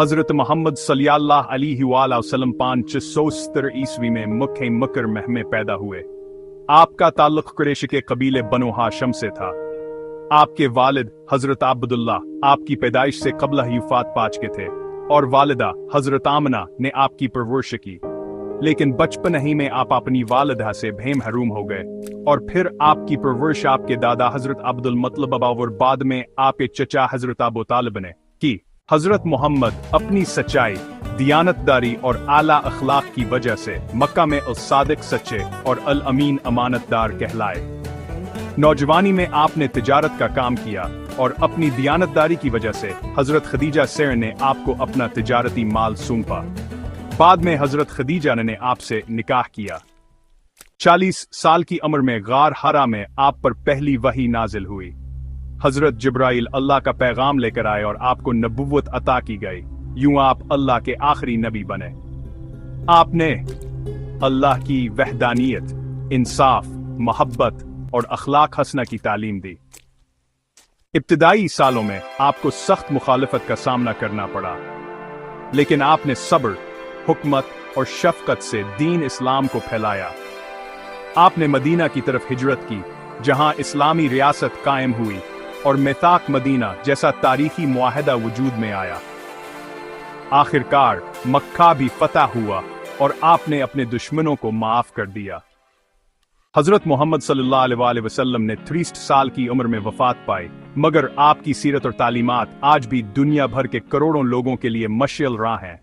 حضرت محمد صلی اللہ علیہ وآلہ وسلم 570 عیسوی میں مکہ مکرمہ میں پیدا ہوئے۔ آپ کا تعلق قریش کے قبیلے بنو ہاشم سے تھا۔ آپ کے والد حضرت عبداللہ آپ کی پیدائش سے قبل ہی وفات پا چکے تھے اور والدہ حضرت آمنہ نے آپ کی پرورش کی، لیکن بچپن ہی میں آپ اپنی والدہ سے بے محروم ہو گئے اور پھر آپ کی پرورش آپ کے دادا حضرت عبد المطلب اور بعد میں آپ کے چچا حضرت ابو طالب نے کی۔ حضرت محمد اپنی سچائی، دیانتداری اور اعلیٰ اخلاق کی وجہ سے مکہ میں الصادق سچے اور الامین امانت دار کہلائے۔ نوجوانی میں آپ نے تجارت کا کام کیا اور اپنی دیانتداری کی وجہ سے حضرت خدیجہ سیر نے آپ کو اپنا تجارتی مال سونپا۔ بعد میں حضرت خدیجہ نے آپ سے نکاح کیا۔ 40 سال کی عمر میں غار حرا میں آپ پر پہلی وحی نازل ہوئی۔ حضرت جبرائیل اللہ کا پیغام لے کر آئے اور آپ کو نبوت عطا کی گئی، یوں آپ اللہ کے آخری نبی بنے۔ آپ نے اللہ کی وحدانیت، انصاف، محبت اور اخلاق حسنہ کی تعلیم دی۔ ابتدائی سالوں میں آپ کو سخت مخالفت کا سامنا کرنا پڑا، لیکن آپ نے صبر، حکمت اور شفقت سے دین اسلام کو پھیلایا۔ آپ نے مدینہ کی طرف ہجرت کی، جہاں اسلامی ریاست قائم ہوئی اور میثاق مدینہ جیسا تاریخی معاہدہ وجود میں آیا۔ آخر کار مکہ بھی فتح ہوا اور آپ نے اپنے دشمنوں کو معاف کر دیا۔ حضرت محمد صلی اللہ علیہ وآلہ وسلم نے 63 سال کی عمر میں وفات پائی، مگر آپ کی سیرت اور تعلیمات آج بھی دنیا بھر کے کروڑوں لوگوں کے لیے مشعل راہ ہیں۔